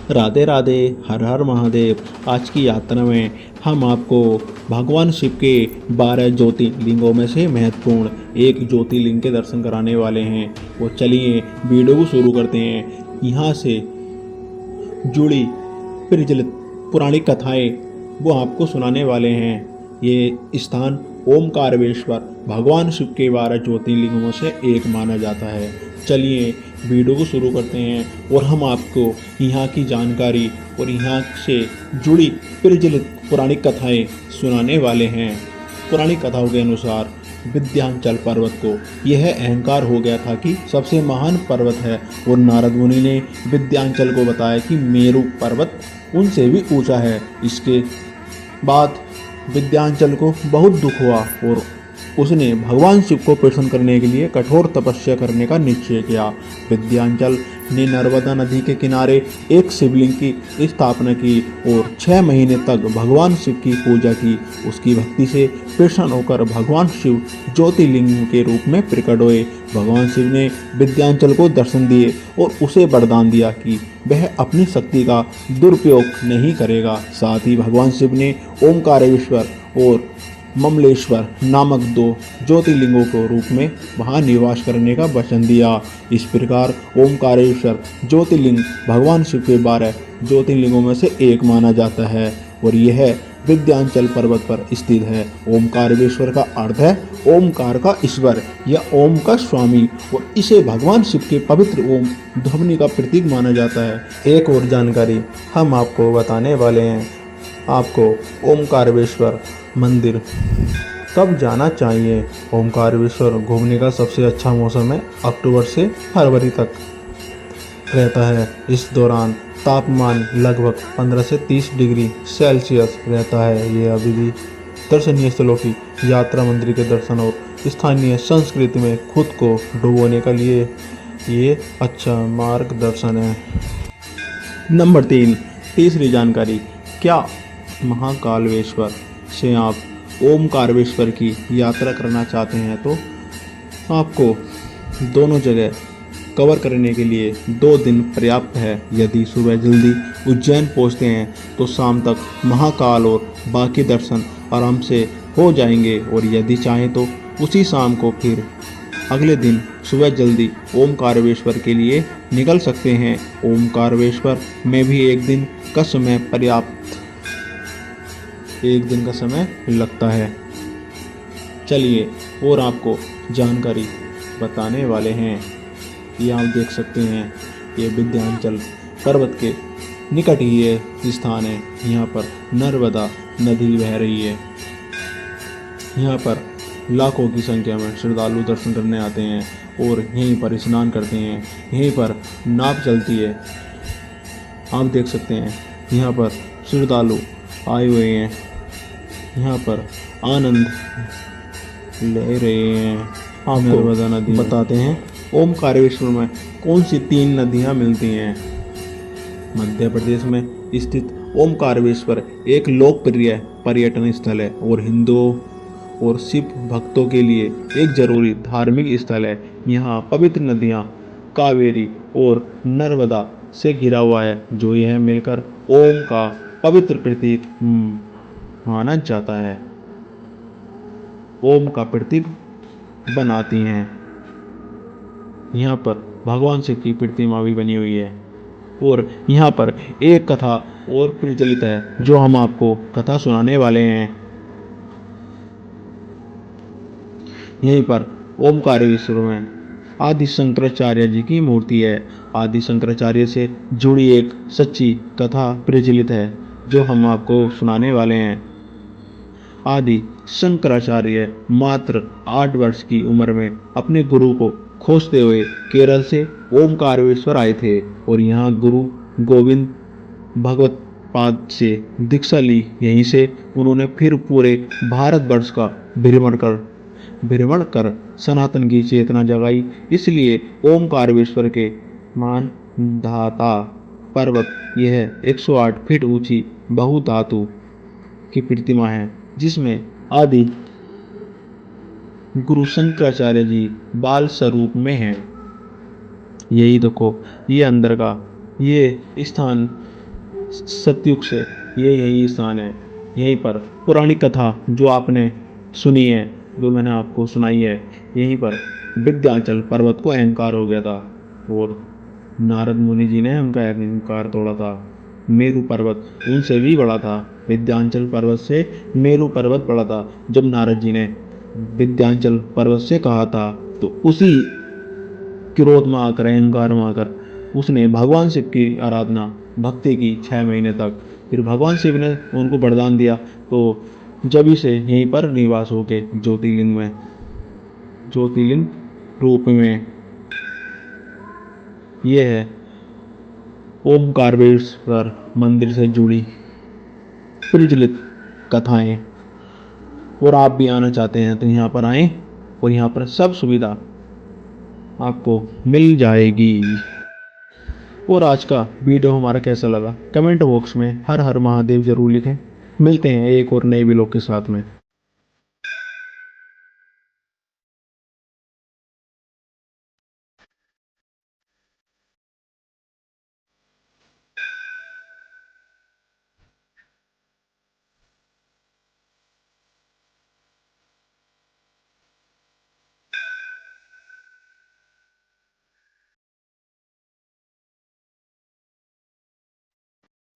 राधे राधे, हर हर महादेव। आज की यात्रा में हम आपको भगवान शिव के 12 ज्योतिर्लिंगों में से महत्वपूर्ण एक ज्योतिर्लिंग के दर्शन कराने वाले हैं। वो चलिए वीडियो को शुरू करते हैं। यहाँ से जुड़ी प्रचलित पौराणिक कथाएं वो आपको सुनाने वाले हैं। ये स्थान ओमकारेश्वर भगवान शिव के 12 ज्योतिर्लिंगों में से एक माना जाता है। चलिए वीडियो को शुरू करते हैं और हम आपको यहाँ की जानकारी और यहाँ से जुड़ी प्रचलित पौराणिक कथाएं सुनाने वाले हैं। पौराणिक कथाओं के अनुसार विंध्याचल पर्वत को यह अहंकार हो गया था कि सबसे महान पर्वत है और नारद मुनि ने विंध्याचल को बताया कि मेरु पर्वत उनसे भी ऊंचा है। इसके बाद विंध्याचल को बहुत दुख हुआ और उसने भगवान शिव को प्रसन्न करने के लिए कठोर तपस्या करने का निश्चय किया। विंध्याचल ने नर्मदा नदी के किनारे एक शिवलिंग की स्थापना की और 6 महीने तक भगवान शिव की पूजा की। उसकी भक्ति से प्रसन्न होकर भगवान शिव ज्योतिर्लिंग के रूप में प्रकट हुए। भगवान शिव ने विंध्याचल को दर्शन दिए और उसे वरदान दिया कि वह अपनी शक्ति का दुरुपयोग नहीं करेगा। साथ ही भगवान शिव ने ओमकारेश्वर और ममलेश्वर नामक 2 ज्योतिर्लिंगों के रूप में वहां निवास करने का वचन दिया। इस प्रकार ओमकारेश्वर ज्योतिर्लिंग भगवान शिव के 12 ज्योतिर्लिंगों में से एक माना जाता है और यह विंध्याचल पर्वत पर स्थित है। ओमकारेश्वर का अर्थ है ओमकार का ईश्वर या ओम का स्वामी और इसे भगवान शिव के पवित्र ओम ध्वनि का प्रतीक माना जाता है। एक और जानकारी हम आपको बताने वाले हैं। आपको ओमकारेश्वर मंदिर कब जाना चाहिए? ओमकारेश्वर घूमने का सबसे अच्छा मौसम है अक्टूबर से फरवरी तक रहता है। इस दौरान तापमान लगभग 15 से 30 डिग्री सेल्सियस रहता है। ये अभी भी दर्शनीय स्थलों की यात्रा, मंदिर के दर्शन और स्थानीय संस्कृति में खुद को डुबोने के लिए ये अच्छा मार्गदर्शन है। नंबर 3, तीसरी जानकारी। क्या महाकालेश्वर से आप ओमकारेश्वर की यात्रा करना चाहते हैं तो आपको दोनों जगह कवर करने के लिए 2 दिन पर्याप्त है। यदि सुबह जल्दी उज्जैन पहुंचते हैं तो शाम तक महाकाल और बाकी दर्शन आराम से हो जाएंगे और यदि चाहें तो उसी शाम को फिर अगले दिन सुबह जल्दी ओमकारेश्वर के लिए निकल सकते हैं। ओमकारेश्वर में भी एक दिन का समय लगता है। चलिए और आपको जानकारी बताने वाले हैं। ये आप देख सकते हैं, ये विंध्याचल पर्वत के निकट ही ये स्थान है। यहाँ पर नर्मदा नदी बह रही है। यहाँ पर लाखों की संख्या में श्रद्धालु दर्शन करने आते हैं और यहीं पर स्नान करते हैं। यहीं पर नाव चलती है। आप देख सकते हैं यहाँ पर श्रद्धालु आए हुए हैं, यहाँ पर आनंद ले रहे हैं। आप नर्मदा नदी बताते हैं ओमकारेश्वर में कौन सी 3 नदियाँ मिलती हैं। मध्य प्रदेश में स्थित ओमकारेश्वर एक लोकप्रिय पर्यटन स्थल है और हिंदुओं और शिव भक्तों के लिए एक जरूरी धार्मिक स्थल है। यहाँ पवित्र नदियाँ कावेरी और नर्मदा से घिरा हुआ है, जो यह मिलकर ओम का पवित्र प्रतीक माना जाता है। ओम का प्रतीक बनाती हैं। यहाँ पर भगवान शिव की प्रतिमा भी बनी हुई है और यहाँ पर एक कथा और प्रचलित है जो हम आपको कथा सुनाने वाले हैं। यहीं पर ओमकारेश्वर में आदि शंकराचार्य जी की मूर्ति है। आदि शंकराचार्य से जुड़ी एक सच्ची कथा प्रचलित है जो हम आपको सुनाने वाले हैं। आदि शंकराचार्य मात्र 8 वर्ष की उम्र में अपने गुरु को खोजते हुए केरल से ओमकारेश्वर आए थे और यहाँ गुरु गोविंद भगवत पाद से दीक्षा ली। यहीं से उन्होंने फिर पूरे भारतवर्ष का भ्रमण कर सनातन की चेतना जगाई। इसलिए ओमकारेश्वर के मानधाता पर्वत यह 108 फीट ऊंची बहुधातु की प्रतिमा है, जिसमें आदि गुरु शंकराचार्य जी बाल स्वरूप में हैं। यही देखो, ये अंदर का ये स्थान सतयुग से ये यही स्थान है। यहीं पर पुरानी कथा जो आपने सुनी है, जो मैंने आपको सुनाई है, यहीं पर विंध्याचल पर्वत को अहंकार हो गया था और नारद मुनि जी ने उनका अहंकार तोड़ा था। मेरु पर्वत उनसे भी बड़ा था। विंध्याचल पर्वत से मेरु पर्वत बड़ा था। जब नारद जी ने विंध्याचल पर्वत से कहा था तो उसी क्रोध में आकर, अहंकार में आकर उसने भगवान शिव की आराधना भक्ति की 6 महीने तक। फिर भगवान शिव ने उनको वरदान दिया तो जब से यहीं पर निवास हो के ज्योतिर्लिंग रूप में ये है ओमकारेश्वर मंदिर से जुड़ी प्रचलित कथाएं। और आप भी आना चाहते हैं तो यहाँ पर आएं और यहाँ पर सब सुविधा आपको मिल जाएगी। और आज का वीडियो हमारा कैसा लगा कमेंट बॉक्स में हर हर महादेव जरूर लिखें। मिलते हैं एक और नए वीडियो के साथ में।